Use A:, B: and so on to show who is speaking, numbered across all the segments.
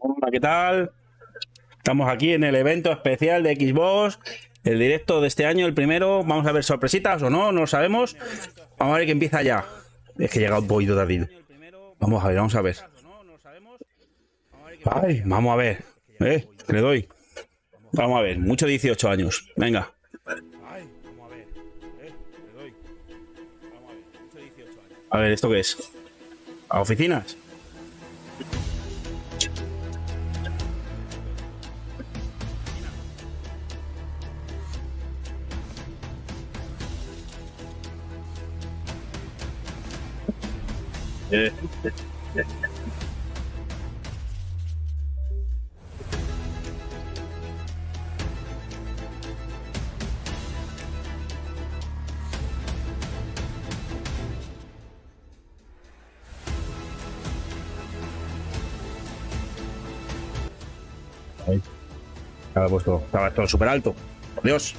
A: Hola, ¿qué tal? Estamos aquí en el evento especial de Xbox, el directo de este año, el primero. Vamos a ver sorpresitas o no, no lo sabemos. Vamos a ver que empieza ya. Es que llega un poquito tarde. Vamos a ver, vamos a ver. Ay, vamos a ver. Le doy. Vamos a ver, mucho 18 años. Venga. A ver, ¿esto qué es? ¿A oficinas? Ahí. Estaba todo súper alto. Por Dios.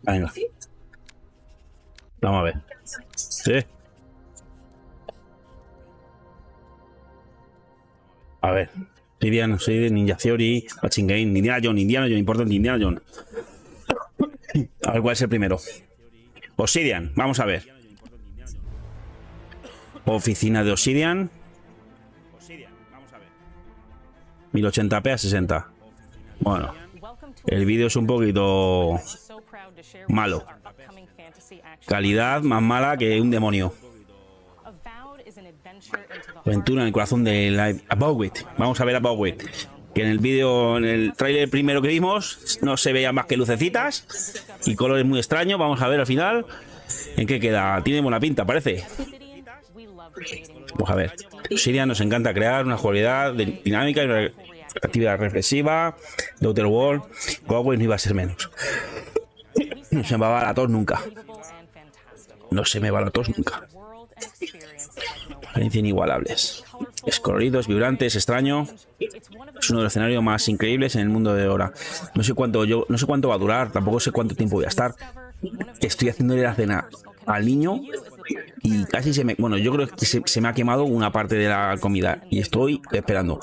A: Venga. Vamos a ver. Sí. A ver. Sidian, Ninja Theory, Watching Game, Indiana Jones, importante Indiana Jones. A ver cuál es el primero. Obsidian, vamos a ver. Oficina de Obsidian. 1080p a 60. Bueno, el vídeo es un poquito malo. Calidad más mala que un demonio. Aventura en el corazón de la About It. Vamos a ver About It. Que en el vídeo, en el tráiler primero que vimos, no se veían más que lucecitas y colores muy extraños. Vamos a ver al final en qué queda. Tiene buena pinta, parece. Vamos a ver. Obsidian nos encanta crear una jugabilidad dinámica y una actividad reflexiva. The Outer World. About It no iba a ser menos. No se me va a la tos nunca. No se me va la tos nunca. Apariencia inigualables. Es colorido, es vibrante, es extraño. Es uno de los escenarios más increíbles en el mundo de ahora. No sé cuánto va a durar, tampoco sé cuánto tiempo voy a estar. Estoy haciéndole la cena al niño y casi se me... Bueno, yo creo que se me ha quemado una parte de la comida y estoy esperando.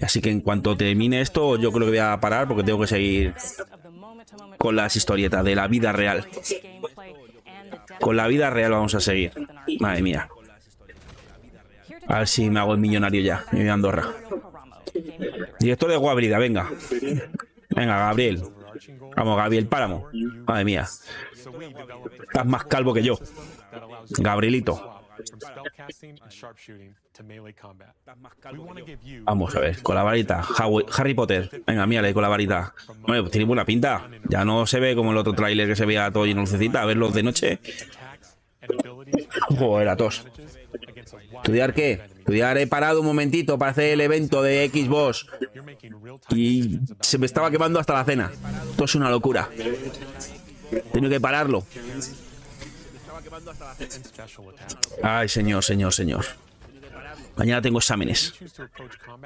A: Así que en cuanto termine esto, yo creo que voy a parar porque tengo que seguir con las historietas de la vida real. Con la vida real vamos a seguir. Madre mía. A ver si me hago el millonario ya. Me voy a Andorra. Director de jugabilidad, venga. Venga, Gabriel. Vamos, Gabriel Páramo. Madre mía. Estás más calvo que yo. Gabrielito. Vamos a ver, con la varita. Harry Potter. Venga, mírale con la varita. Bueno, pues tiene buena pinta. Ya no se ve como el otro tráiler que se veía todo lleno de lucecita. A verlos de noche. Joder, la tos. ¿Estudiar qué? Estudiar, he parado un momentito para hacer el evento de Xbox y se me estaba quemando hasta la cena. Esto es una locura. Tengo que pararlo. Ay, señor. Mañana tengo exámenes.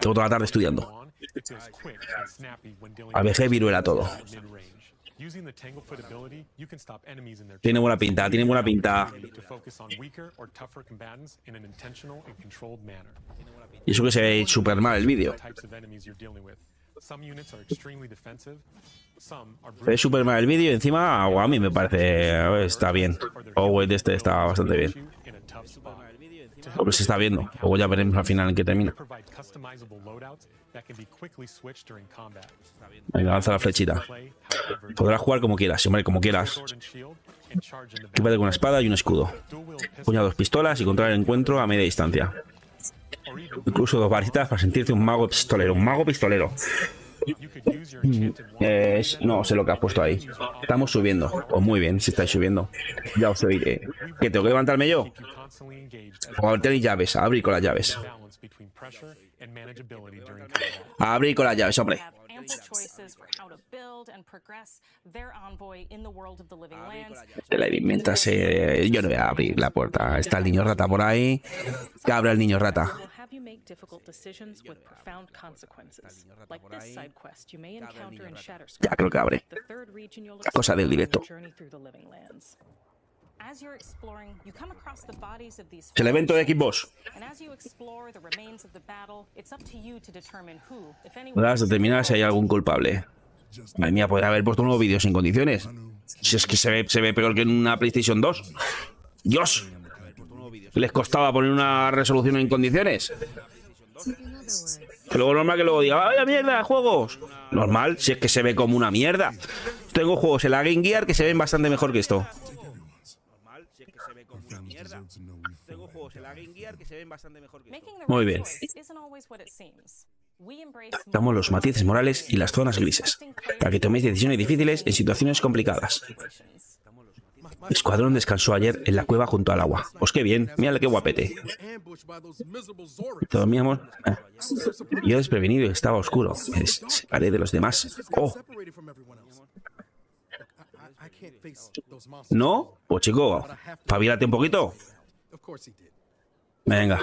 A: Tengo toda la tarde estudiando. A veces viruela todo. Tiene buena pinta, tiene buena pinta. Y eso que se ve súper mal el vídeo. Se ve súper mal el vídeo y encima a mí me parece... está bien. Este está bastante bien. Porque se está viendo. Luego ya veremos al final en qué termina. Venga, lanza la flechita. Podrás jugar como quieras, hombre, como quieras. Equípate con una espada y un escudo. Puña dos pistolas y controlar el encuentro a media distancia. Incluso dos varitas para sentirte un mago pistolero. Un mago pistolero. No sé lo que has puesto ahí. Estamos subiendo. Pues muy bien, si estáis subiendo. Ya os oiré. ¿Que tengo que levantarme yo? O tenéis llaves. A abrir con las llaves. A abrir con las llaves, hombre. La mientras yo no voy a abrir la puerta. Está el niño rata por ahí. Que abra el niño rata. Ya creo que abre. La cosa del directo. Es el evento de Xbox. Podrás determinar si hay algún culpable. Madre mía, podría haber puesto nuevos vídeos en condiciones. Si es que se ve peor que en una PlayStation 2. ¡Dios! ¿Les costaba poner una resolución en condiciones? Que luego normal que luego diga, ¡vaya mierda, juegos! Normal, si es que se ve como una mierda. Tengo juegos en la Game Gear que se ven bastante mejor que esto. Muy bien. Damos los matices morales y las zonas grises, para que toméis decisiones difíciles en situaciones complicadas. El escuadrón descansó ayer en la cueva junto al agua. Pues qué bien, mírale qué guapete. Dormíamos. Yo desprevenido y estaba oscuro. Me separé de los demás. ¡Oh! ¿No? Pues chico, pabílate un poquito. Venga.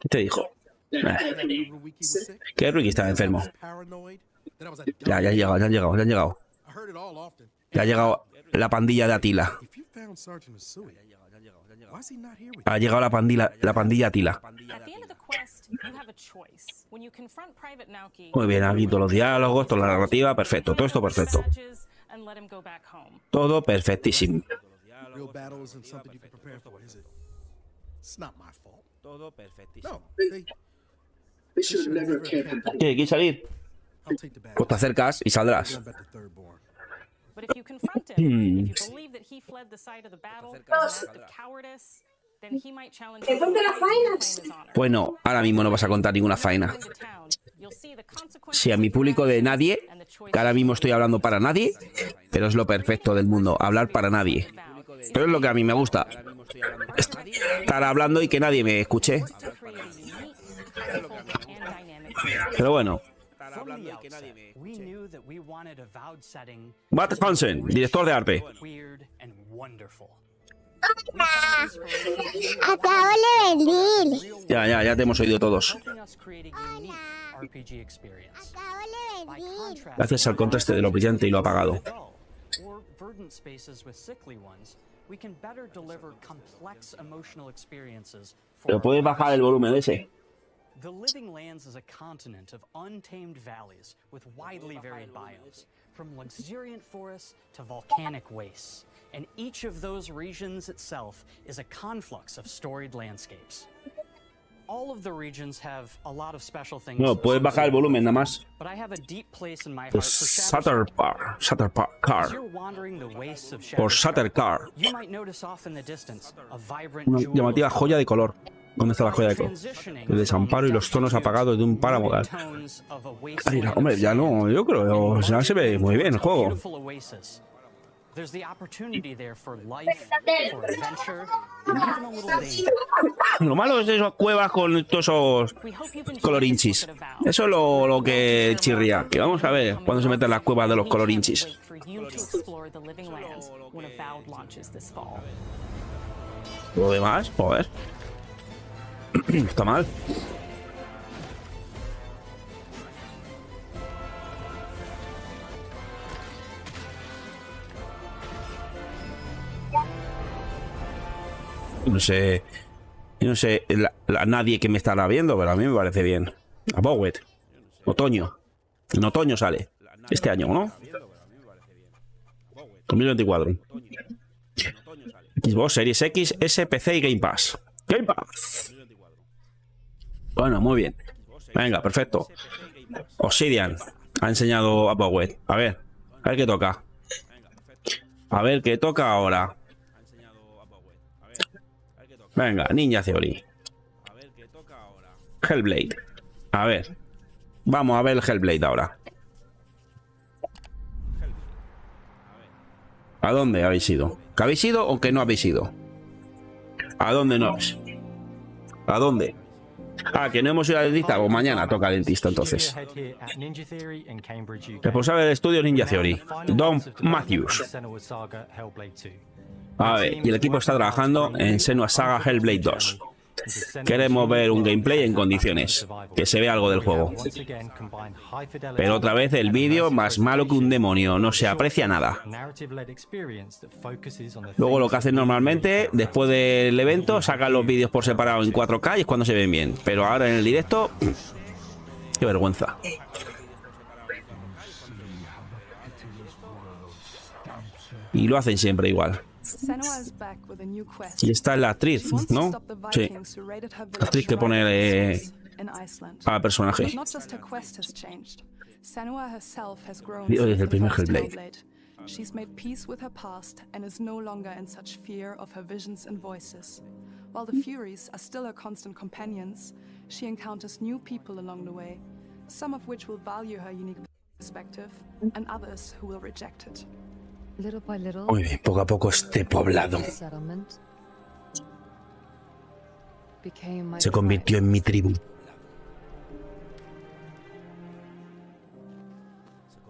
A: ¿Qué te dijo? Que Ricky estaba enfermo. Ya han llegado. Ya ha llegado la pandilla de Atila. Ha llegado la pandilla Atila. Muy bien, aquí todos los diálogos, toda la narrativa, perfecto. Todo esto perfecto. Todo perfectísimo. Todo perfectísimo. ¿Qué? ¿Quieres salir? Pues te acercas y saldrás. Bueno, ahora mismo no vas a contar ninguna faena. Si a mi público de nadie, que ahora mismo estoy hablando para nadie, pero es lo perfecto del mundo, hablar para nadie. Pero es lo que a mí me gusta. Estar hablando y que nadie me escuche. Pero bueno. Matt Hansen, director de arte.
B: Acabo de venir.
A: Ya te hemos oído todos. Gracias al contraste de lo brillante y lo apagado. Pero puedes bajar el volumen de ese.
C: The living lands is a continent of untamed valleys with widely varied biomes, from luxuriant forests to volcanic wastes, and each of those regions itself is a conflux of storied landscapes. All of the regions have a lot of special things.
A: No, puedes bajar el volumen nada más.
C: But I have a deep place in my heart for
A: Sutter Car.
C: You might notice off in the distance a vibrant
A: Una llamativa joya de color. ¿Dónde está la joya de color? El desamparo y los tonos apagados de un páramo. Ay, hombre, ya no, yo creo, ya se ve muy bien el juego. Lo malo es esas cuevas con todos esos colorinchis. Eso es lo que chirría. Que vamos a ver cuando se meten las cuevas de los colorinchis. Lo demás, joder. Está mal. No sé nadie que me estará viendo, pero a mí me parece bien. A Bowet. Otoño. En otoño sale. Este año, ¿no? 2024. Xbox Series X, S, PC y Game Pass. Game Pass. Bueno, muy bien. Venga, perfecto. Obsidian ha enseñado a Bowet. A ver qué toca. A ver qué toca ahora. Venga, Ninja Theory. Hellblade. A ver. Vamos a ver el Hellblade ahora. ¿A dónde habéis ido? ¿Que habéis ido o que no habéis ido? ¿A dónde no? ¿A dónde? Ah, que no hemos ido al dentista. O mañana toca dentista, entonces. Responsable de estudios Ninja Theory, Don Matthews. A ver, y el equipo está trabajando en Senua Saga Hellblade 2. Queremos ver un gameplay en condiciones, que se vea algo del juego. Pero otra vez el vídeo más malo que un demonio, no se aprecia nada. Luego lo que hacen normalmente, después del evento, sacan los vídeos por separado en 4K y es cuando se ven bien. Pero ahora en el directo, qué vergüenza. Y lo hacen siempre igual. Y esta es la actriz, ¿no? Sí. La actriz que pone al personaje. Digo, desde el primer Hellblade.
D: She's made peace with her past and is no longer in such fear of her visions and voices. While the Furies are still her constant companions, she encounters new people along the way, some of which will value her unique perspective and others who will reject it.
A: Muy bien, poco a poco este poblado se convirtió en mi tribu.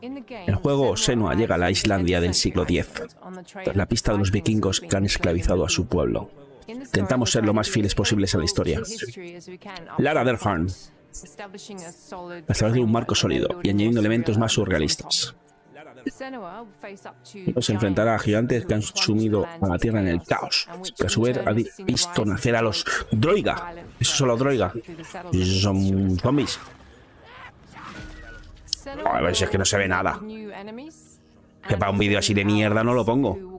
A: En el juego, Senua llega a la Islandia del siglo X, tras la pista de los vikingos que han esclavizado a su pueblo. Intentamos ser lo más fieles posibles a la historia. Lara Derharn, estableciendo un marco sólido y añadiendo elementos más surrealistas. Se enfrentará a gigantes que han sumido a la Tierra en el caos, que a su vez ha visto nacer a los droiga. ¿Esos son los droiga? ¿Esos son zombies? A ver si es que no se ve nada. Que para un vídeo así de mierda no lo pongo.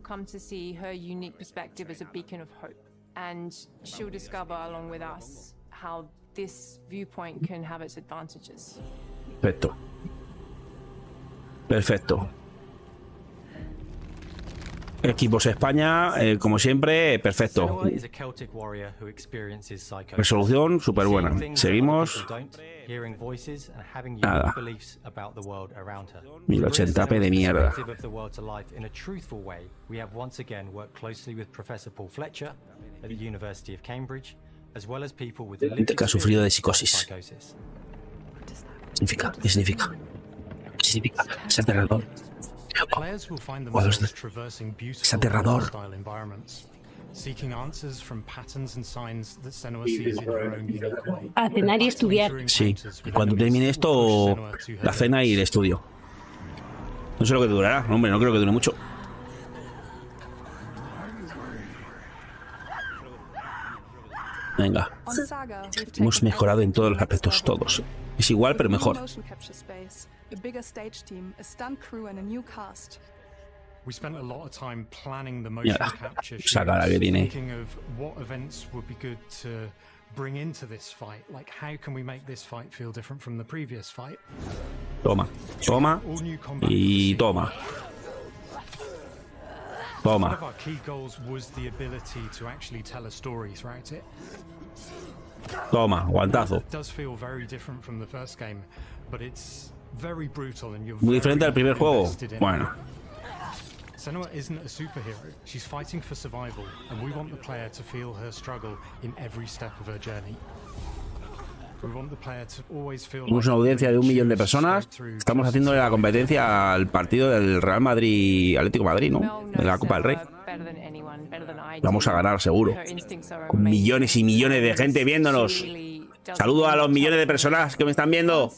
A: Perfecto. Perfecto. Equipos España, como siempre, perfecto. Resolución súper buena. Seguimos. Nada. 1080p de mierda. Que ha sufrido de psicosis. ¿Qué significa? ¿Qué significa? ¿Qué significa? Es aterrador. Es aterrador.
B: A cenar y estudiar.
A: Sí, cuando termine esto, la cena y el estudio. No sé lo que durará, hombre, no creo que dure mucho. Venga. Hemos mejorado en todos los aspectos, todos. Es igual, pero mejor. Mira, esa cara que tiene. Toma, toma y toma. Toma. Toma, guantazo. Muy diferente al primer juego. Bueno.
E: Senua isn't a superhero. She's fighting for survival, and we want the player to feel her struggle in every step of her journey. We want the player to always feel.
A: Tenemos una audiencia de 1 millón de personas. Estamos haciéndole la competencia al partido del Real Madrid, Atlético de Madrid, ¿no? De la Copa del Rey. Vamos a ganar seguro. Con millones y millones de gente viéndonos. Saludo a los millones de personas que me están viendo.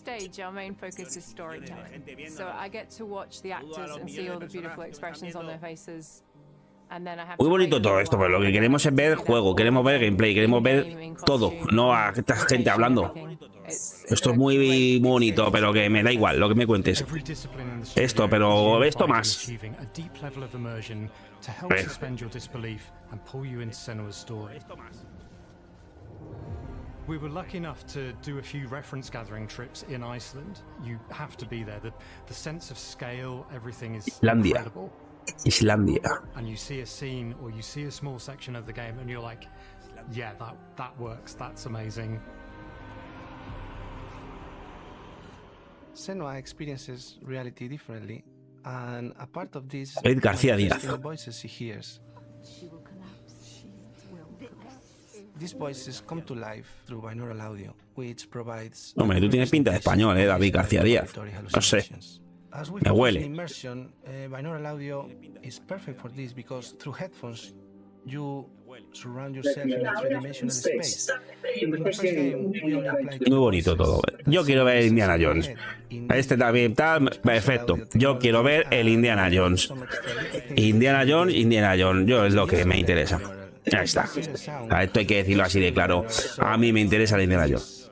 A: Muy bonito todo esto, pero lo que queremos es ver juego, queremos ver gameplay, queremos ver todo, no a esta gente hablando. Esto es muy bonito, pero que me da igual lo que me cuentes. Esto, pero esto más.
E: We were lucky enough to do a few reference gathering trips in Iceland. You have to be there. The sense of scale, everything is incredible.
A: Islandia.
E: And you see a scene or you see a small section of the game and you're like, yeah, that works. That's amazing.
F: Senua experiences reality differently, and a part of this
A: Ed García Díaz.
F: the voices she hears. These voices come to life through binaural audio, which provides.
A: Hombre, tú tienes pinta de español, David García Díaz. No sé.
F: As we
A: Me
F: focus
A: huele.
F: on immersion, binaural audio is perfect for this because through headphones you surround yourself in a three-dimensional space. In the first game, we only applied
A: Muy bonito todo. Yo quiero ver Indiana Jones. Este también tal, perfecto. Yo quiero ver el Indiana Jones. Indiana Jones. Yo es lo que me interesa. Ya está. Esto hay que decirlo así de claro. A mí me interesa el Indiana Jones.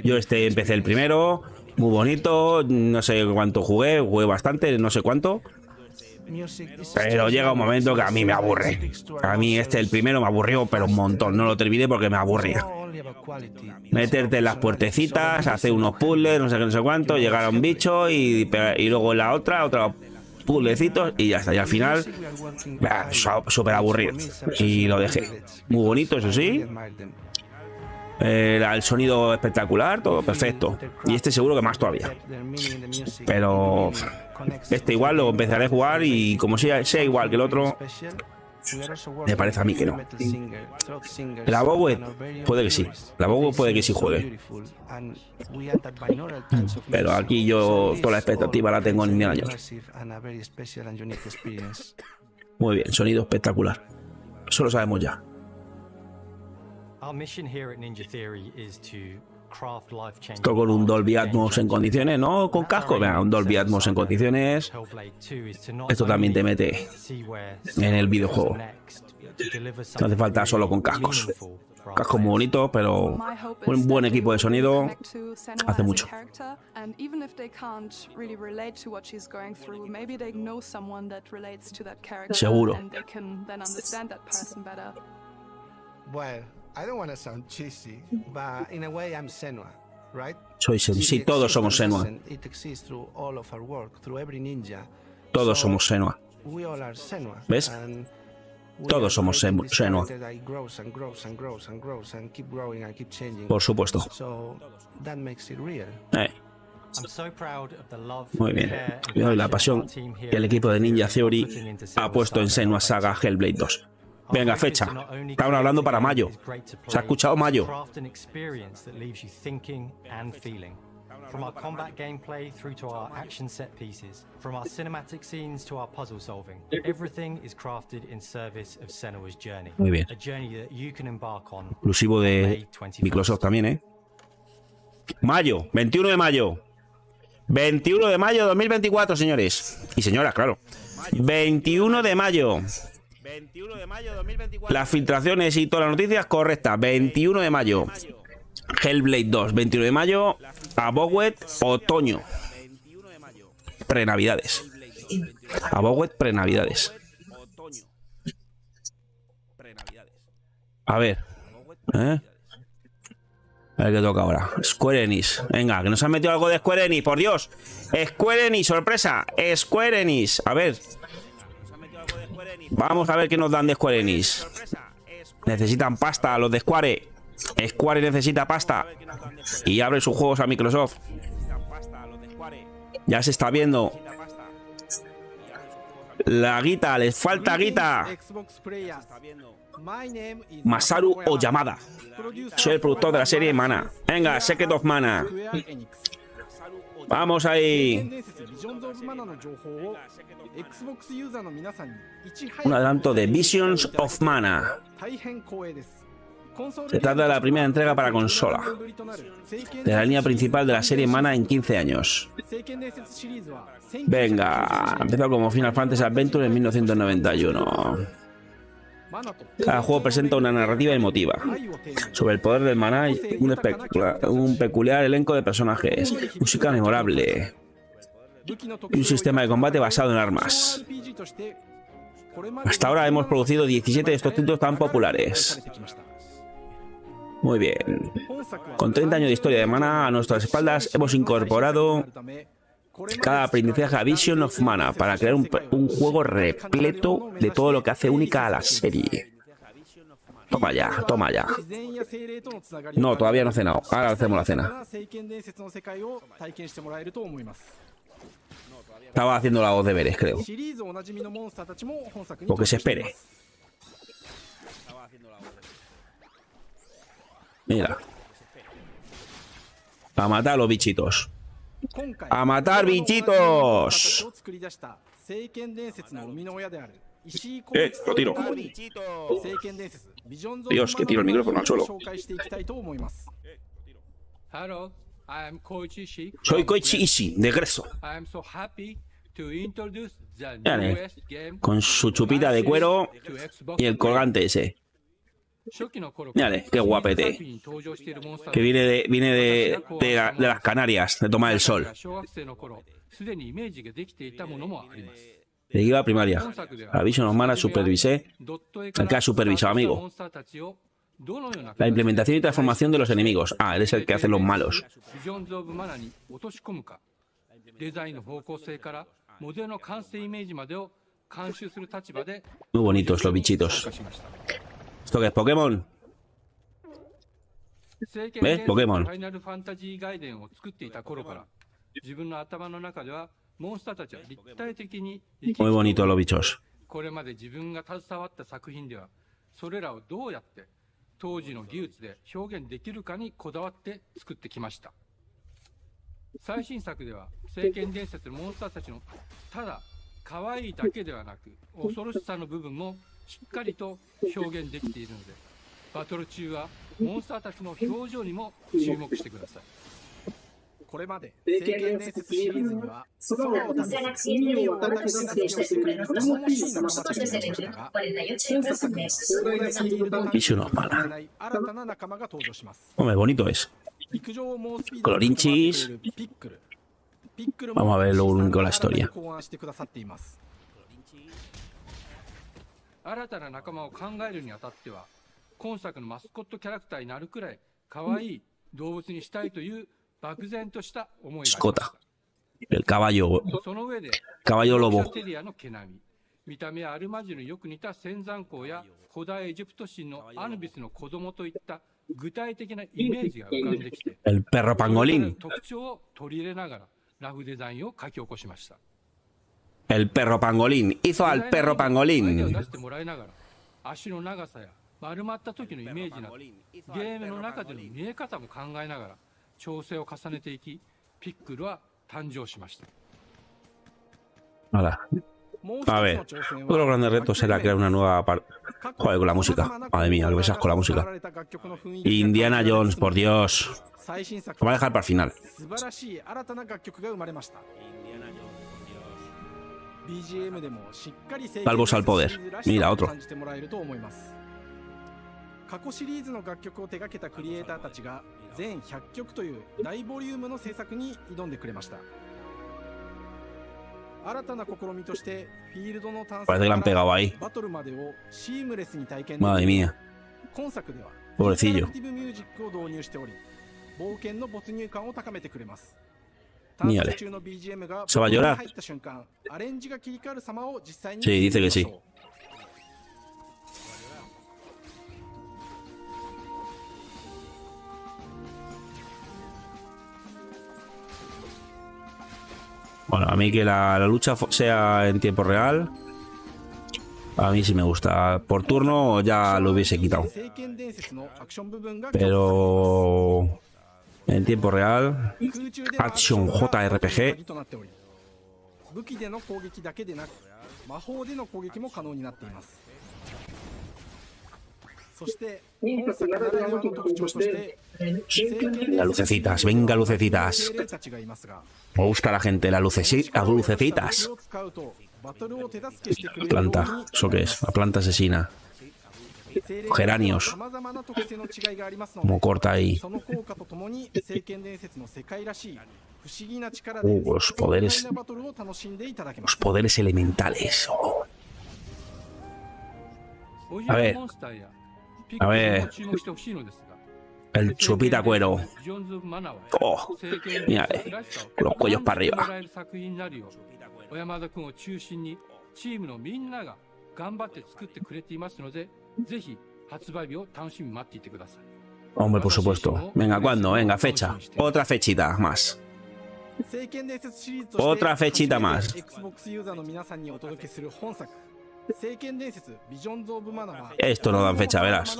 A: Yo empecé el primero, muy bonito, no sé cuánto jugué bastante, no sé cuánto. Pero llega un momento que a mí me aburre. A mí el primero me aburrió, pero un montón. No lo terminé porque me aburría. Meterte en las puertecitas, hacer unos puzzles, no sé qué, no sé cuánto, llegar a un bicho y luego en la otro puzzlecitos y ya está. Y al final, súper aburrido. Y lo dejé. Muy bonito, eso sí. El sonido espectacular, todo perfecto. Y este seguro que más todavía. Pero este igual lo empezaré a jugar y como sea igual que el otro, me parece a mí que no. La Bowie puede que sí. La Bowie puede que sí juegue. Pero aquí yo toda la expectativa la tengo en Indiana Jones. Muy bien, sonido espectacular. Eso lo sabemos ya. Esto con un Dolby Atmos en condiciones, no con casco, venga, un Dolby Atmos en condiciones. Esto también te mete en el videojuego. No hace falta solo con cascos. Cascos muy bonitos, pero un buen equipo de sonido hace mucho. Seguro.
F: I don't want to sound cheesy, but in a way I'm Senua, right?
A: Sí, todos somos Senua.
F: It exists through all of our work, through every ninja.
A: Todos somos Senua.
F: We all are Senua.
A: ¿Ves? Todos somos Senua. Por supuesto.
F: So that makes it real.
A: Muy bien. La pasión que el equipo de Ninja Theory ha puesto en Senua Saga Hellblade 2. Venga, fecha. Estaban hablando para mayo. Se ha escuchado mayo.
E: From our combat gameplay through to our action set pieces, from our cinematic scenes to our puzzle solving, everything is crafted in service of Senua's journey.
A: Muy bien.
E: A journey that you can embark on.
A: Exclusivo de Microsoft también, ¿eh? Mayo, 21 de mayo. 21 de mayo de 2024, señores. Y señoras, claro. 21 de mayo. 21 de mayo de 2024. Las filtraciones y todas las noticias correctas. 21 de mayo. Hellblade 2, 21 de mayo. Abowet, otoño. Prenavidades. Abowet, prenavidades. A ver. A ver qué toca ahora. Square Enix. Venga, que nos han metido algo de Square Enix, por Dios. Square Enix, sorpresa. Square Enix. A ver. Vamos a ver qué nos dan de Square Enix. Necesitan pasta los de Square. Square necesita pasta. Y abre sus juegos a Microsoft. Ya se está viendo. La guita, les falta guita. Masaru Oyamada. Soy el productor de la serie Mana. Venga, Secret of Mana. Vamos ahí. Un adelanto de Visions of Mana. Se trata de la primera entrega para consola de la línea principal de la serie Mana en 15 años. Venga, empezó como Final Fantasy Adventure en 1991. Cada juego presenta una narrativa emotiva sobre el poder del maná y un peculiar elenco de personajes, música memorable y un sistema de combate basado en armas. Hasta ahora hemos producido 17 de estos títulos tan populares. Muy bien. Con 30 años de historia de Mana a nuestras espaldas, hemos incorporado cada aprendizaje a Vision of Mana para crear un juego repleto de todo lo que hace única a la serie. Toma ya, toma ya. No, todavía no he cenado. Ahora hacemos la cena. Estaba haciendo la voz de deberes, creo. Porque se espere. Mira. Para matar a los bichitos. ¡A matar bichitos! Lo tiro. Dios, que tiro el micrófono al suelo. Soy Koichi Ishii, de Greso. Dale, con su chupita de cuero y el colgante ese. Dale, qué guapete. Que viene de las Canarias, de tomar el sol. De Viva primaria. Aviso normal, supervisé. ¿Qué ha supervisado, amigo? La implementación y transformación de los enemigos. Ah, él es el que hace los malos. Muy bonitos los bichitos. ¿Esto qué es? ¿Pokémon? ¿Ves? Pokémon. Muy bonitos los bichos.
G: 当時の技術で表現できるかにこだわって作ってきました。最新作では聖剣伝説のモンスターたちのただ可愛いだけではなく恐ろしさの部分もしっかりと表現できているので、バトル中はモンスターたちの表情にも注目してください。これまで聖剣伝説シリーズにはソロを立てず意味を分かり伝説をしてくれる頼もしい仲間たちがいましたが、本作には壮大なフィールドに新たな仲間が登場します。
A: Hombre, bonito es. Colorinchis. Vamos a ver lo único de la historia.
G: 新たな仲間を考えるにあたっては、今作のマスコットキャラクターになるくらい可愛い動物にしたいという漠然とした思いがありました。
A: El caballo.
G: その上で、
A: Caballo lobo.
G: テリアの毛並み、見た目はアルマジルによく似た仙山港や古代エジプト神のアヌビスの子供といった具体的なイメージが浮かんできて、
A: El perro pangolín.
G: 特徴を取り入れながらラフデザインを書き起こしました。
A: El perro pangolín. Hizo al perro
G: アイデアを
A: pangolín.
G: 出してもらいながら、足の長さや丸まった時のイメージなど、ゲームの中での見え方も考えながら調整を重ねていき、ピックルは誕生しました。
A: Hola. A ver, uno de los grandes retos era crear una nueva parte. Joder, con la música. Madre mía, lo besas con la música. Indiana Jones, por Dios. Lo voy a dejar para el final. Salvos al poder. Mira, otro.
G: 過去シリーズの楽曲を手掛けたクリエイターたちが全100曲という大ボリュームの制作に挑んでくれました。新たな試みとしてフィールドの探索からバトルまでをシームレスに体験できる。今作ではインタラクティブミュージックを導入しており、冒険の没入感を高めてくれます。探索中の BGM が入った瞬間、アレンジが切り替わる様を実際に見てみましょう。
A: Bueno, a mí que la lucha sea en tiempo real, a mí sí me gusta. Por turno ya lo hubiese quitado. Pero en tiempo real, Action JRPG. Las lucecitas, venga lucecitas. Me gusta la gente, las lucecitas. Planta, ¿eso qué es? La planta asesina. Geranios. Como corta ahí. Los poderes. Los poderes elementales. Oh. A ver. A ver. El chupita cuero. Oh, mira, los cuellos para arriba. Hombre, por supuesto. Venga, ¿cuándo? Venga, fecha. Otra fechita más. Otra fechita más. Esto no dan fecha, verás.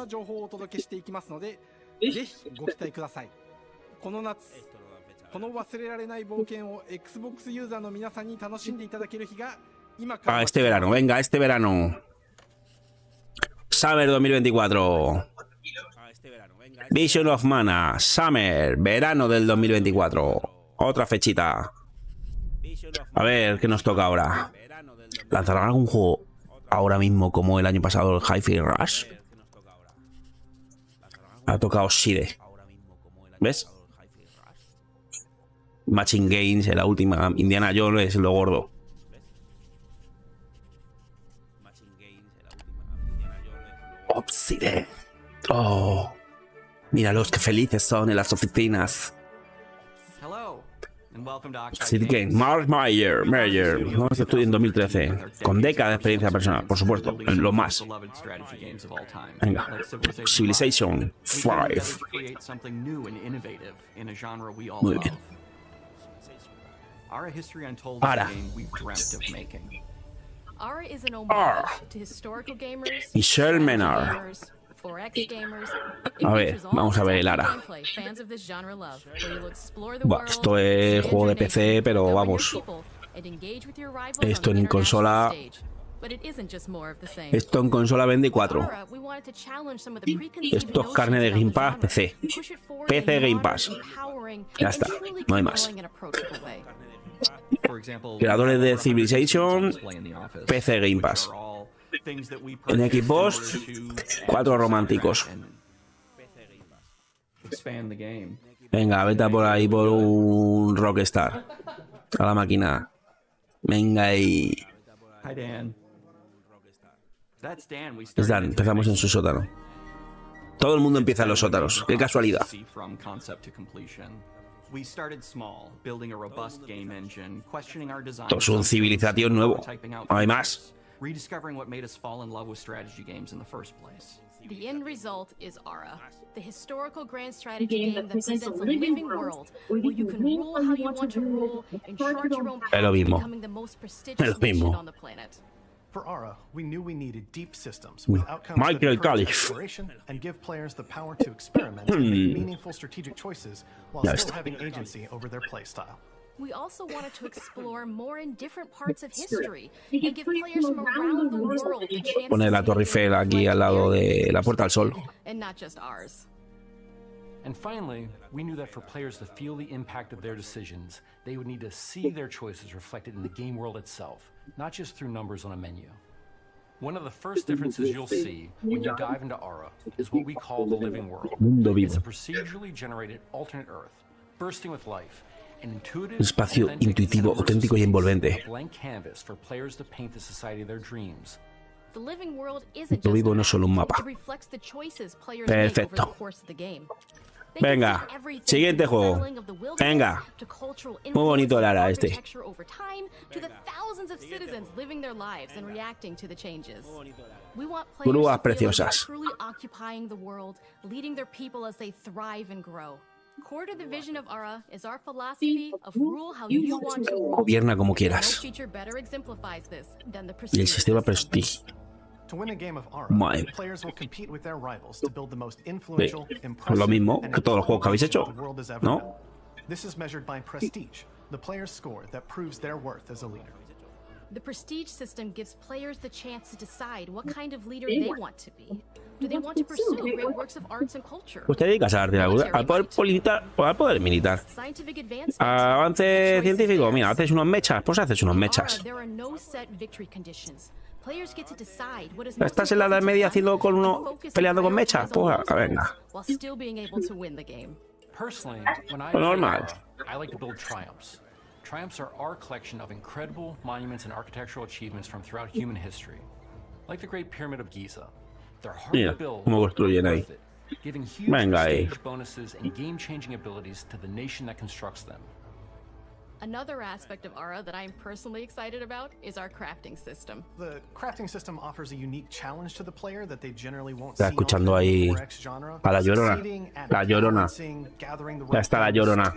A: Ah, este verano, venga, este verano. Summer 2024. Vision of Mana, Summer, verano del 2024. Otra fechita. A ver, ¿qué nos toca ahora? ¿Lanzarán algún juego ahora mismo como el año pasado, el Hi-Fi Rush? Ha tocado Side. ¿Ves? Matching Games, la última. Indiana Jones, lo gordo. Obside. Oh. Míralos, qué felices son en las oficinas. City Game, Mark Meyer. No, estoy en 2013. Con décadas de experiencia personal, por supuesto. Lo más. Venga. Civilization 5. Muy bien. Ahora. Michelle Menard. A ver, vamos a ver el ARA. Buah, esto es juego de PC, pero vamos. Esto en consola. Esto en consola vende 4. Esto es carne de Game Pass PC. PC Game Pass. Ya está, no hay más. Creadores de Civilization, PC Game Pass. En equipos, 4 románticos. Venga, vete por ahí por un Rockstar. A la máquina. Venga ahí. Es Dan, empezamos en su sótano. Todo el mundo empieza en los sótanos. Qué casualidad. Esto es un Civilization nuevo. No hay más.
C: Rediscovering what made us fall in love with strategy games in the first place. The end result is Ara, the historical grand strategy game that presents a living world where you can rule how you want to rule and chart your own path, becoming the most prestigious nation on the planet.
E: For Ara, we knew we needed deep systems with outcomes that encourage exploration and give players the power to experiment and make meaningful strategic choices while still having agency over their playstyle.
C: We also wanted to explore more in different parts of history and give players from around the world the chance
A: Pone la Torre Eiffel aquí al lado de la Puerta al Sol.
C: And not just ours.
H: And finally, we knew that for players to feel the impact of their decisions, they would need to see their choices reflected in the game world itself, not just through numbers on a menu. One of the first differences you'll see when you dive into Ara is what we call the living world. It's a procedurally generated alternate Earth, bursting with life.
A: Un espacio intuitivo, auténtico y envolvente. Lo vivo no es solo un mapa. Perfecto. Venga, siguiente juego. Venga. Muy bonito el ARA este. Grúas preciosas.
C: Core to the vision of Ara is our philosophy of rule how you want to rule.
A: Gobierna como quieras. Y el sistema Prestige. Lo mismo que todos los juegos que habéis hecho, ¿no?
E: This is measured by prestige, the player's score that proves their worth as a leader.
C: The prestige system gives players the chance to decide what kind of leader they want to be. Do they want to pursue great works of arts and culture?
A: Pues te dedicas al poder militar. Avance científico, mira, haces unos mechas, pues haces unos mechas. ¿Estás en la Edad Media haciendo con uno peleando con mechas? Pues venga. Normal.
H: Triumphs are our collection of incredible monuments and architectural achievements from throughout human history. Like the Great Pyramid of Giza. They're hard to build,
A: cómo construyen ahí.
H: Giving huge prestige bonuses and game-changing abilities to the nation that constructs them.
C: Another aspect of Ara that I'm personally excited about is our crafting system.
E: The crafting system offers a unique challenge to the player that they generally won't
A: see. Está escuchando ahí a la Llorona. La Llorona. Ya está la Llorona.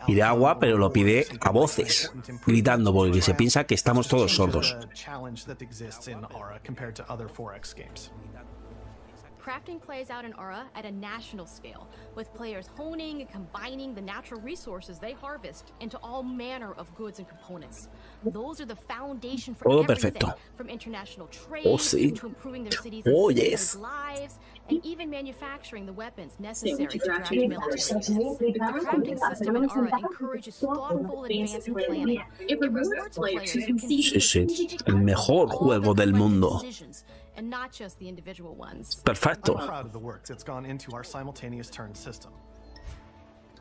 A: Pide agua, pero lo pide a voces, gritando, porque se piensa que estamos todos sordos.
I: Crafting plays out in Aura at a national scale, with players honing and combining the natural resources they harvest into all manner of goods and components. Those are the foundation for
A: Todo
I: everything,
A: perfecto.
I: from international trade
A: sí.
I: to improving their cities'
A: Oh,
I: and
A: yes.
I: citizens' lives, and even manufacturing the weapons necessary to draft military units. The crafting system in Aura encourages thoughtful advanced planning. It rewards players who can
A: Sí, sí. El mejor juego del mundo.
I: and not just the individual ones.
A: Perfecto.
J: I'm proud of the work that's gone into our simultaneous turn system.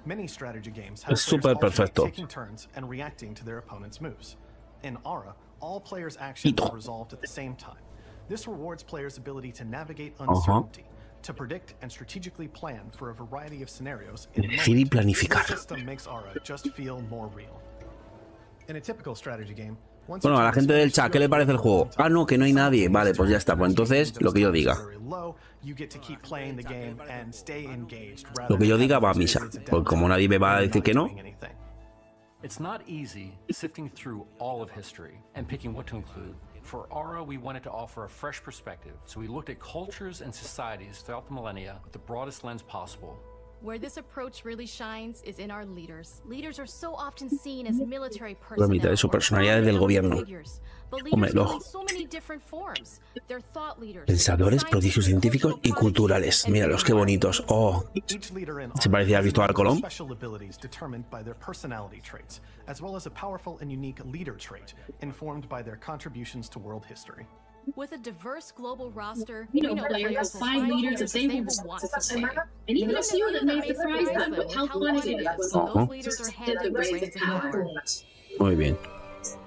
J: Many strategy games have
A: Es
J: players
A: súper
J: alternate
A: perfecto.
J: taking turns and reacting to their opponent's moves. In Aura, all players' actions are resolved at the same time. This rewards players' ability to navigate uncertainty, to predict and strategically plan for a variety of scenarios in the
A: Elegir y
J: moment.
A: planificar.
J: This system makes Aura just feel more real. In a typical strategy game, once
A: Bueno, a
J: your
A: la
J: turn is
A: gente del
J: finished,
A: chat, ¿qué
J: you
A: le
J: have
A: parece el
J: to
A: juego?
J: move
A: Ah, no, que no hay nadie. Vale, pues ya está. Pues entonces, lo que yo diga.
J: very low, you get to keep playing the game and stay engaged
A: Lo que yo
J: rather
A: diga
J: than
A: va a
J: having
A: misa.
J: periods of
A: Porque como
J: downtime
A: nadie me va a
J: where you're
A: decir
J: not
A: que no.
J: doing anything.
H: It's not easy sifting through all of history and picking what to include. For Aura, we wanted to offer a fresh perspective, so we looked at cultures and societies throughout the millennia with the broadest lens possible.
I: Where this approach really shines is in our leaders. Leaders are so often seen as military
A: La mitad de su personalidad es del gobierno. Hombre, no. Pensadores, prodigios científicos y culturales. Míralos, qué bonitos. Oh,
J: Each leader in
A: se
J: Aura
A: parecía a
J: has
A: Cristóbal Colón.
J: special abilities determined by their personality traits, as well as a powerful and unique leader trait informed by their contributions to world history.
I: With a diverse global roster,
B: We know players will find leaders that they will want to play. And even a few that may surprise them with how fun it is.
A: Ajá.
B: Did the raise of power.
A: Muy bien.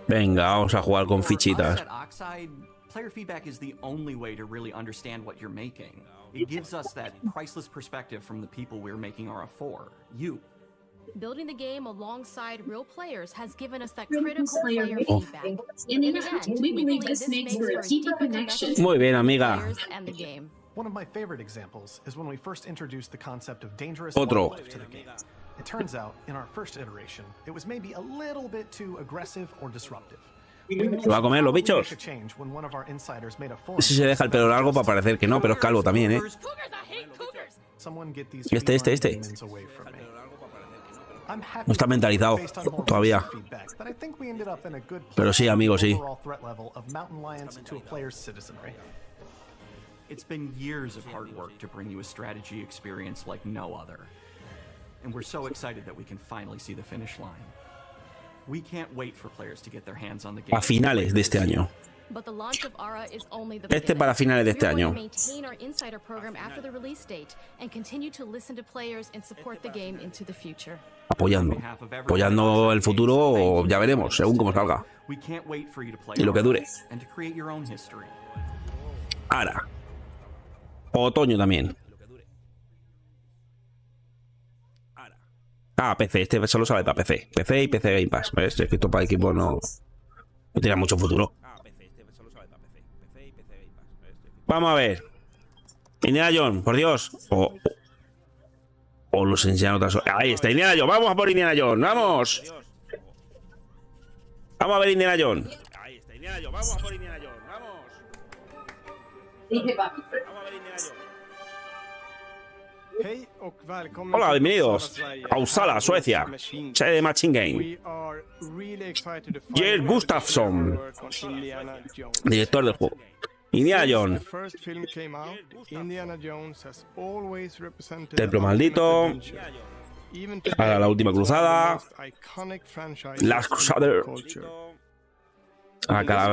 A: Venga, vamos a jugar con
K: For us
A: fichitas.
K: at Oxide, player feedback is the only way to really understand what you're making. It gives us that priceless perspective from the people we're making Aura for, you.
I: Building the game alongside real players has given us that critical player
A: Oh.
I: feedback.
B: In the end, we believe this makes for a deeper connection.
A: Muy bien, amiga.
I: Players and the game.
J: One of my favorite examples is when we first introduced the concept of dangerous
A: Otro.
J: wildlife to the game. It turns out, in our first iteration, it was maybe a little bit too aggressive or disruptive.
A: ¿Se va a comer los bichos?
J: Make a change when one of our insiders made a forum.
A: Ese se deja el pelo largo para parecer que no, pero es calvo también, ¿eh?
J: Someone get these
A: Este.
J: feline demons away from me. I'm happy
A: No está mentalizado
J: based on more
A: todavía.
J: recent feedback, but I think we ended up in a good
A: Pero sí, amigo, sí.
J: overall threat level of mountain lions to a player's citizenry.
K: It's been years of hard work to bring you a strategy experience like no other. And we're so excited that we can finally see the finish line. We can't wait for players to get their hands on the game.
A: A finales de este año.
I: But the launch of Aura is only the
A: Este para finales de este año.
I: We're going to maintain our insider program after the release date and continue to listen to players and support the game into the future.
A: Apoyando. Apoyando el futuro, o ya veremos, según cómo salga.
K: We can't wait for you to play
A: Y lo que dure.
K: and to create your own history.
A: Ahora. Otoño también. Ah, PC. Este solo sale para PC. PC y PC Game Pass. ¿Ves? Es que esto para equipo no tiene mucho futuro. Vamos a ver. Indiana Jones, por Dios. O los enseñan otras. Ahí está, Indiana Jones. Vamos a por Indiana Jones. Vamos. Vamos a ver Indiana Jones. Ahí está, Indiana Jones. Vamos a por Indiana Jones. Vamos. Vamos a ver Indiana Jones. Hola, bienvenidos a Uppsala, Suecia. Sede de Machine Game. Jer Gustafsson, director del juego. Indiana Jones. Templo Maldito. A la última cruzada. Last Crusader.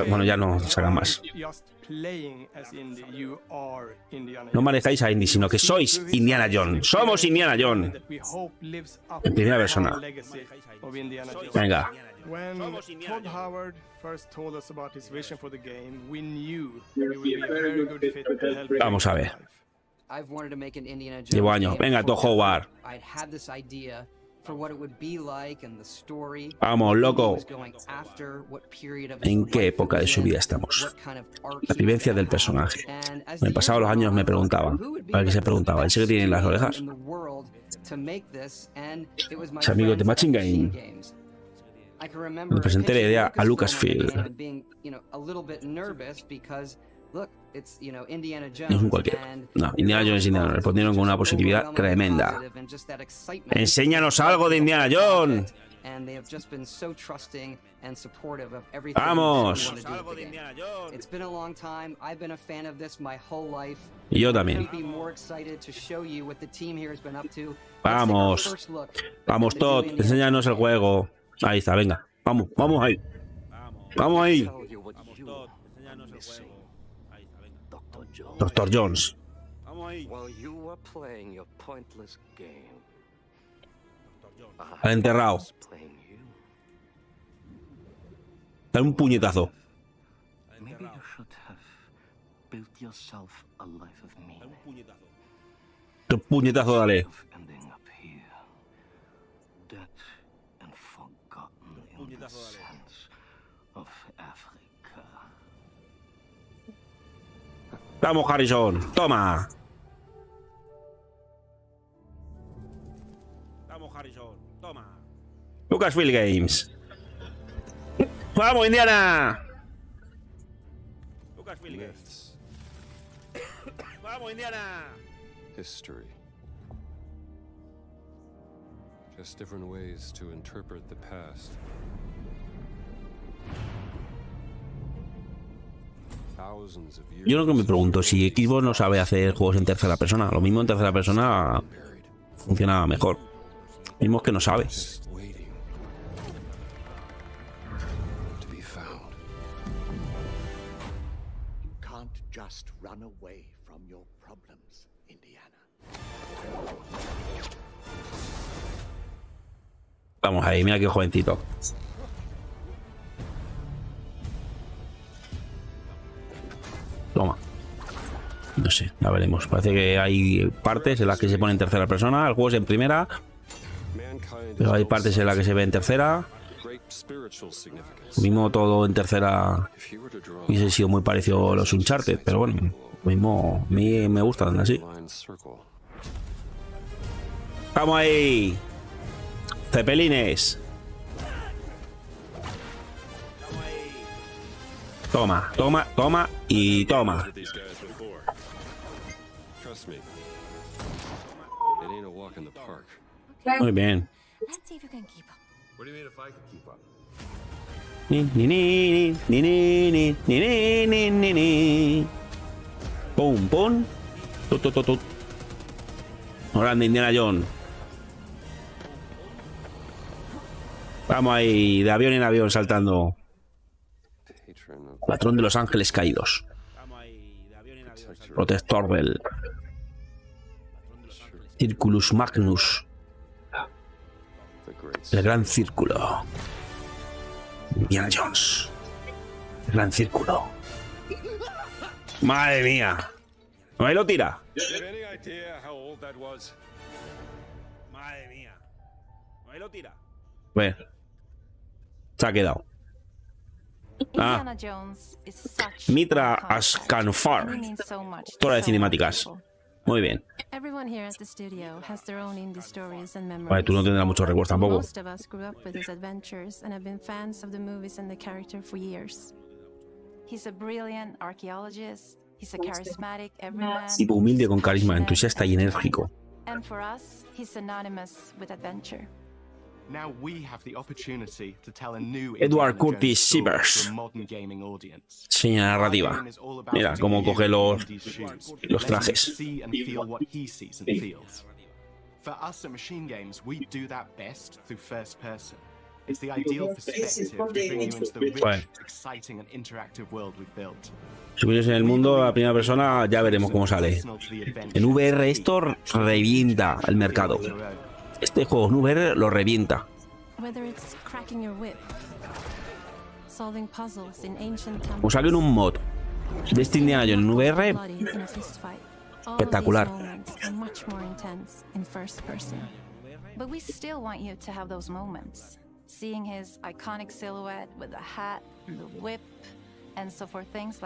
A: Bueno, ya no sacan más. No manejáis a Indy, sino que sois Indiana Jones. Somos Indiana Jones. En primera persona. Venga. Vamos a ver. Llevo años. Venga, Todd Howard. Vamos, loco. ¿En qué época de su vida estamos? La vivencia del personaje. Me pasaba los años, me preguntaban. A ver qué se preguntaba. ¿Ese que tiene en las orejas? Es amigo de Machine Game. Le presenté la idea a Lucasfilm. Es un cualquiera. No, Indiana Jones es Indiana Jones. Respondieron con una positividad tremenda. ¡Enséñanos algo de Indiana Jones! ¡Vamos! Y yo también. Vamos. Vamos, Todd. Enséñanos el juego. Ahí está, venga. Vamos, vamos ahí. Vamos ahí. Doctor Jones. Al enterrado. Dale un puñetazo. Un puñetazo, dale. Vamos, Harrison. Toma. Vamos, Harrison. Toma. Lucasfilm Games. Vamos, Indiana. Lucasfilm Games. Vamos, Indiana.
L: History. Just different ways to interpret the past.
A: Yo lo que me pregunto, si Xbox no sabe hacer juegos en tercera persona, lo mismo en tercera persona funciona mejor. Lo mismo es que no sabe. Vamos ahí, mira qué jovencito. Toma. No sé, ya veremos. Parece que hay partes en las que se pone en tercera persona. El juego es en primera, pero hay partes en las que se ve en tercera. Lo mismo todo en tercera hubiese sido muy parecido a los Uncharted, pero bueno, lo mismo a mí me gustan así. ¡Vamos ahí! ¡Cepelines! Toma, toma, toma y toma. Muy bien. Ni ni ni ni ni ni ni ni ni ni. Pum pum. Tut tut tut. Grande Indiana Jones. Vamos ahí, de avión en avión saltando. Patrón de los ángeles caídos. Protector del Circulus Magnus. El gran círculo. Indiana Jones. El gran círculo. Madre mía. No ahí lo tira. Madre mía. No ahí lo tira. Bueno. Se ha quedado. Ah. Mitra Ascanfar. Toda de cinemáticas. Muy bien. Vale, tú no tendrás muchos recuerdos tampoco. Tipo humilde con carisma, entusiasta y enérgico. Edward Curtis Sivers. Seña narrativa. Mira cómo coge los trajes. Bueno. Subirnos en el mundo a primera persona, ya veremos cómo sale. En VR esto revienta el mercado. Este juego en VR lo revienta. O saquen un mod de este Indiana Jones en VR, espectacular.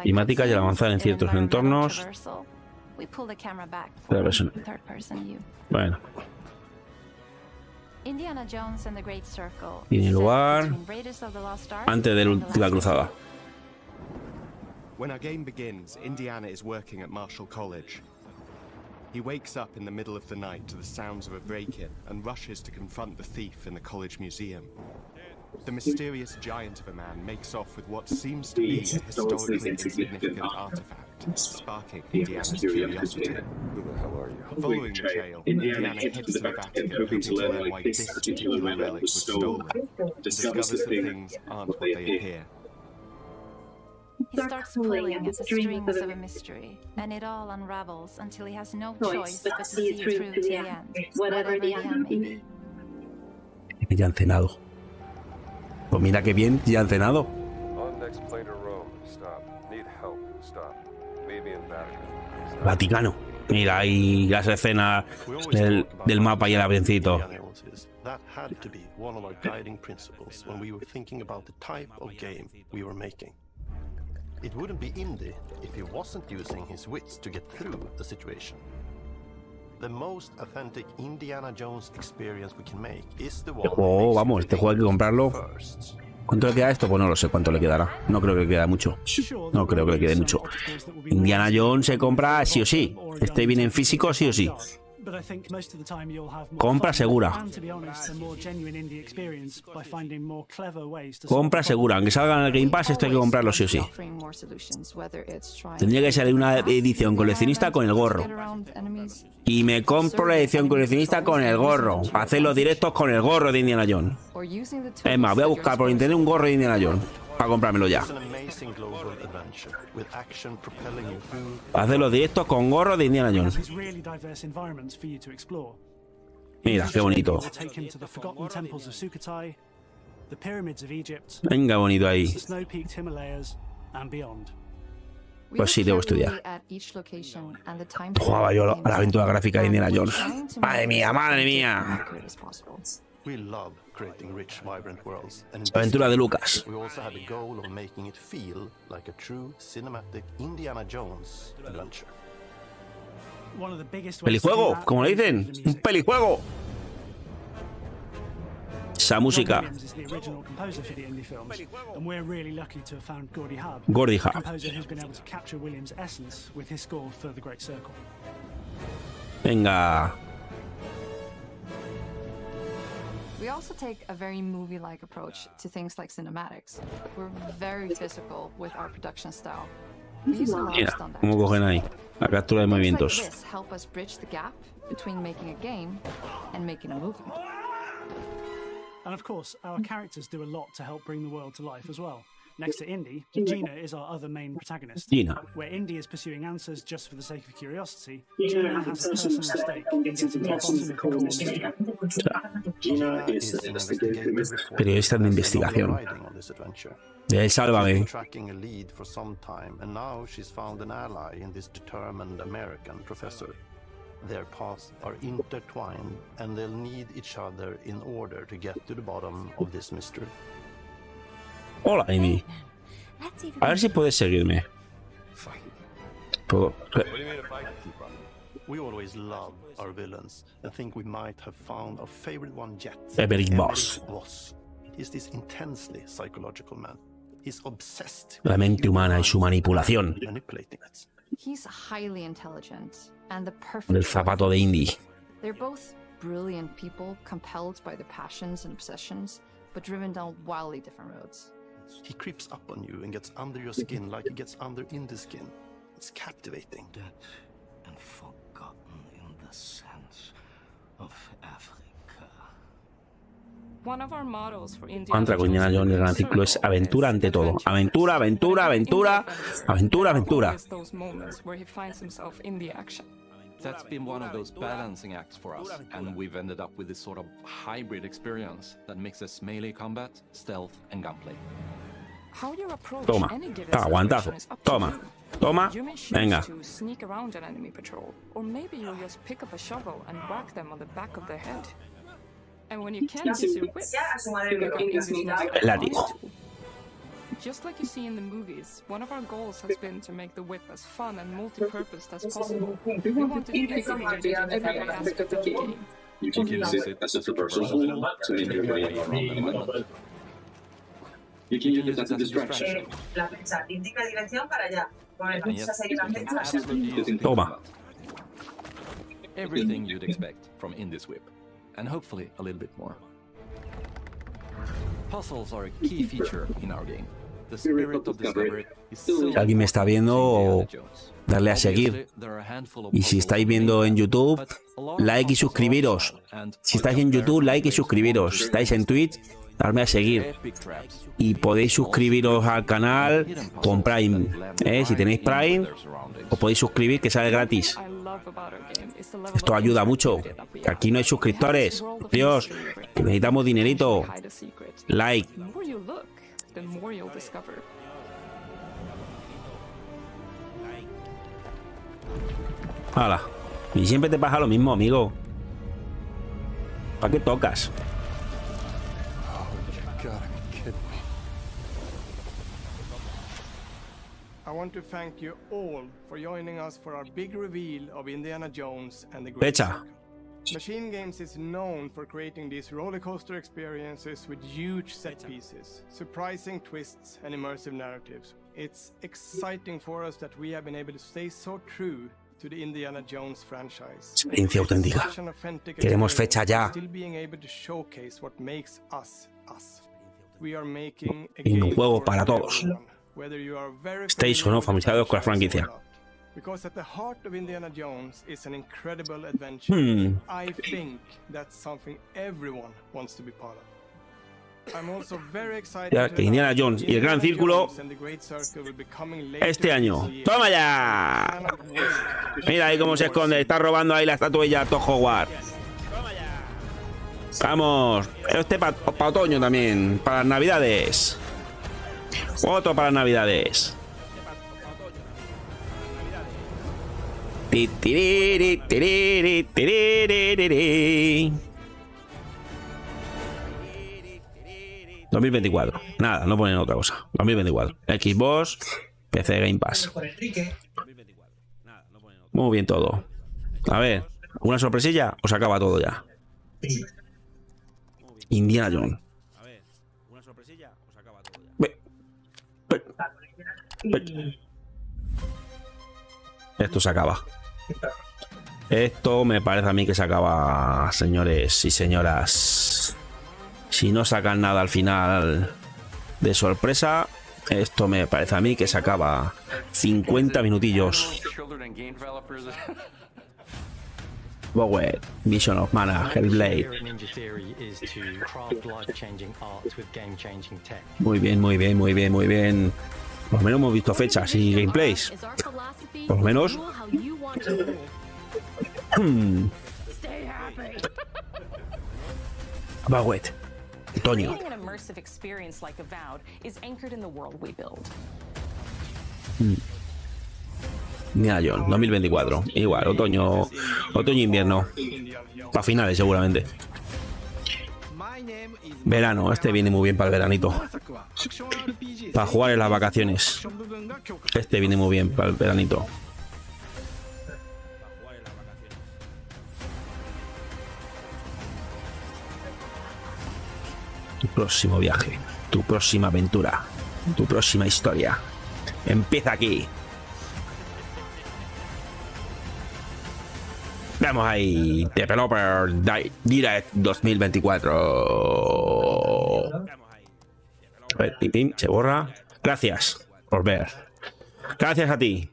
A: Climática y al avanzar en ciertos entornos. Bueno. Tiene lugar antes de la última cruzada.
M: When our game begins, Indiana is working at Marshall College. He wakes up in the middle of the night to the sounds of a break-in and rushes to confront the thief in the college museum. The mysterious giant of a man makes off with what seems to be a historically insignificant artifact, sparking Indiana's curiosity.
L: Who the hell are you?
M: Following the trail, Indiana heads to the Vatican hoping to learn why this particular relic was stolen, and discovers that things aren't what they appear.
N: He starts pulling at the strings of a mystery, and it all unravels until he has no choice but to see it through to the end, whatever the end may be.
A: Ya han cenado. Pues mira qué bien, ya han cenado.
L: On next plane to Rome. Stop. Need help. Stop. Maybe in Vatican. Stop.
A: Vaticano. Mira ahí las escenas del mapa y el avioncito.
O: That had to be one of our guiding principles when we were thinking about the type of game we were making. It wouldn't be indie if he wasn't using his wits to get through the situation. The most authentic Indiana Jones experience we can make is the one.
A: Oh, vamos, este juego hay que comprarlo. ¿Cuánto le queda a esto? Pues no lo sé cuánto le quedará. No creo que le quede mucho. No creo que le quede mucho. Indiana Jones se compra sí o sí. Este viene en físico sí o sí. Compra segura. Compra segura. Aunque salga en el Game Pass, esto hay que comprarlo sí o sí. Tendría que salir una edición coleccionista con el gorro. Y me compro la edición coleccionista con el gorro. Para hacer los directos con el gorro de Indiana Jones. Es más, voy a buscar por internet un gorro de Indiana Jones. Para comprármelo ya. Para hacer los directos con gorro de Indiana Jones. Mira, qué bonito. Venga, bonito ahí. Pues sí, debo estudiar. Jugaba yo a la aventura gráfica de Indiana Jones. ¡Madre mía, madre mía! Aventura de Lucas. Pelijuego, como le dicen, un pelijuego. Esa música. Gordy Hub. Venga.
D: We also take a very movie-like approach to things like cinematics. We're very physical with our production style. We use a lot of stunt
A: cómo cogen ahí la captura de movimientos.
D: Things like this help us bridge the gap between making a game and making a movie.
P: And of course, our characters do a lot to help bring the world to life as well. Next to Indy, Gina is our other main protagonist.
A: Gina.
P: Where Indy is pursuing answers just for the sake of curiosity, Gina has a personal stake in getting to the bottom of the
O: Gina is an investigative
A: periodista de investigación. Sálvame.
O: Tracking a lead for some time, and now she's found an ally in this determined American professor. Their paths are intertwined, and they'll need each other in order to get to the bottom of this mystery.
A: Hola, Amy. A ver si puedes seguirme. ¿Puedo?
O: We always love our villains and think we might have found our favorite one yet.
A: Everett Boss.
O: He's this intensely psychological man. He's obsessed.
A: La mente humana y su manipulación.
O: Manipulating it.
D: He's highly intelligent and the perfect.
A: El zapato de Indy.
D: They're both brilliant people compelled by their passions and obsessions, but driven down wildly different roads.
O: He creeps up on you and gets under your skin like he gets under Indy's skin. It's captivating.
Q: Dead and forgotten in the sands of Africa.
R: One of our models for
A: Contra con Indiana Jones, el gran ciclo es aventura ante todo. Aventura, aventura, aventura, aventura, aventura.
R: Those moments where he finds himself in the action.
S: That's been one of those balancing acts for us, and we've ended up with this sort of hybrid experience that mixes melee combat, stealth, and gunplay.
R: How you approach
A: Toma,
R: any given
A: aguantazo.
R: situation is up to
A: Toma,
R: you.
A: toma,
R: You may choose
A: venga.
R: to sneak around an enemy patrol, or maybe you'll just pick up a shovel and whack them on the back of their head. And when you can't use your whip, you pick up Indy's most
A: Látigo.
R: Just like you see in the movies, one of our goals has been to make the whip as fun and multi-purpose as possible. We want to integrate it in every aspect of the game.
T: You can use it as a personal tool to enjoy around the map.
S: You can use it as a distraction.
T: La flecha indica dirección para allá. Con el pulsa seguir la flecha.
A: Toma.
S: Everything you'd expect from in this whip, and hopefully a little bit more. Puzzles are a key feature in our game. The spirit of discovery is so
A: Si alguien me está viendo, darle a seguir. Y si estáis viendo en YouTube, like y suscribiros. Si estáis en YouTube, like y suscribiros. Si estáis en Twitch, darme a seguir. Y podéis suscribiros al canal con Prime. Si tenéis Prime, os podéis suscribir, que sale gratis. Esto ayuda mucho. Que aquí no hay suscriptores. Dios, que necesitamos dinerito. Like. Hala. Y siempre te pasa lo mismo, amigo. ¿Para qué tocas?
F: I want to thank you all for joining us for our big reveal of Indiana Jones and the Great
A: Fecha.
F: Circle. Machine Games is known for creating these roller coaster experiences with huge set pieces, surprising twists, and immersive narratives. It's exciting for us that we have been able to stay so true to the Indiana Jones franchise.
A: Experiencia auténtica.
F: Such an authentic
A: Queremos fecha ya.
F: still being able to showcase what makes us us. We are making a
A: Y un
F: game
A: juego
F: for
A: para todos.
F: everyone, whether you are very
A: Estéis o no familiarizados con la franquicia.
F: Because at the heart of Indiana Jones is an incredible adventure. I think that's something everyone wants to be part of. I'm also very excited
A: Ya que Indiana Jones y el Gran Círculo este año. ¡Toma ya! Mira ahí cómo se esconde. Está robando ahí la estatuilla Toho Howard. Vamos. Este para otoño también. Para las navidades. Otro para las navidades. Titiriri, tiriri, tiriri. 2024. Nada, no ponen otra cosa. 2024. Xbox, PC Game Pass. Muy bien todo. A ver, ¿una sorpresilla o se acaba todo ya? Indiana Jones. Esto se acaba. Esto me parece a mí que se acaba, señores y señoras. Si no sacan nada al final de sorpresa, esto me parece a mí que se acaba. 50 minutillos. Bowie, Vision of Mana, Hellblade. Muy bien, muy bien, muy bien, muy bien. Por lo menos hemos visto fechas y gameplays. Por lo menos. Bowie. Otoño.
U: Creating an immersive experience like Avowed is anchored in the world we build.
A: Indiana Jones 2024. Igual, otoño, invierno. Para finales seguramente. Verano, este viene muy bien para el veranito. Para jugar en las vacaciones. Este viene muy bien para el veranito. Tu próximo viaje, tu próxima aventura, tu próxima historia. Empieza aquí. Vamos ahí, Developer Direct 2024. A ver, pim, se borra. Gracias por ver. Gracias a ti.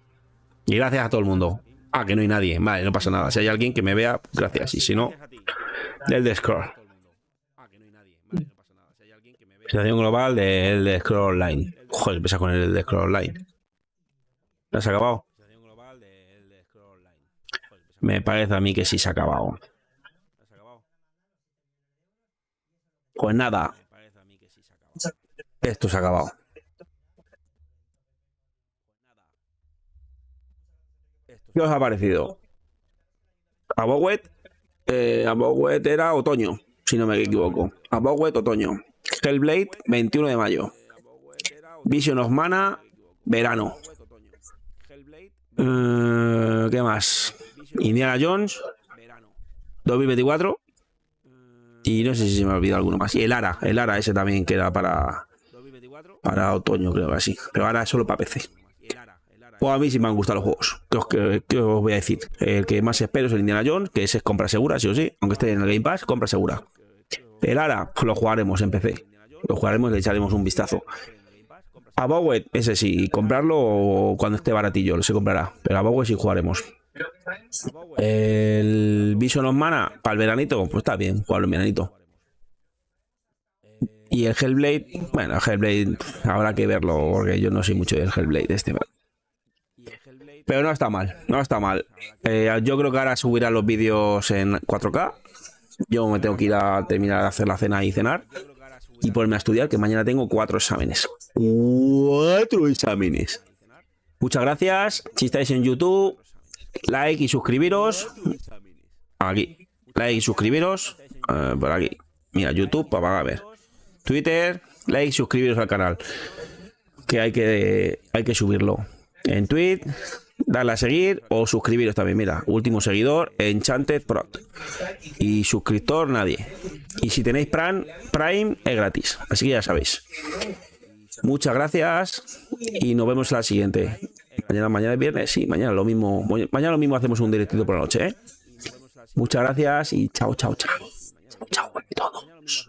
A: Y gracias a todo el mundo. Ah, que no hay nadie. Vale, no pasa nada. Si hay alguien que me vea, gracias. Y si no, del Scroll. Situación global del Scroll Online. Joder, empieza con el Scroll Online. ¿Lo has acabado? Me parece a mí que sí se ha acabado. Pues nada. Esto se ha acabado. ¿Qué os ha parecido? Abowet era otoño, si no me equivoco. Abowet otoño. Hellblade 21 de mayo. Vision of Mana verano. ¿Qué más? Indiana Jones 2024. Y no sé si se me ha olvidado alguno más. Y el Ara ese también que era para para otoño, creo que así. Pero ahora es solo para PC. Pues a mí sí me han gustado los juegos. ¿Qué os voy a decir? El que más espero es el Indiana Jones, que ese es compra segura, sí o sí. Aunque esté en el Game Pass, compra segura. El Ara, pues lo jugaremos en PC. Lo jugaremos y le echaremos un vistazo. A Bowet, ese sí, comprarlo cuando esté baratillo, se comprará. Pero a Bowet sí jugaremos. El Vision of Mana, para el veranito, pues está bien, jugarlo en veranito. Y el Hellblade, bueno, el Hellblade habrá que verlo, porque yo no soy mucho del Hellblade este. Pero no está mal, no está mal. Yo creo que ahora subirá los vídeos en 4K. Yo me tengo que ir a terminar de hacer la cena y cenar. Y ponerme a estudiar, que mañana tengo 4 exámenes. 4 exámenes. Muchas gracias. Si estáis en YouTube, like y suscribiros. Aquí. Like y suscribiros. Por aquí. Mira, YouTube, para ver. Twitter, like y suscribiros al canal. Que hay que subirlo. En Tweet, darle a seguir o suscribiros también. Mira, último seguidor, Enchanted Prod. Y suscriptor, nadie. Y si tenéis Prime, es gratis. Así que ya sabéis. Muchas gracias y nos vemos en la siguiente. Mañana es viernes, sí, mañana lo mismo hacemos un directito por la noche, ¿eh? Muchas gracias y chao, chao, chao. Chao, chao a todos.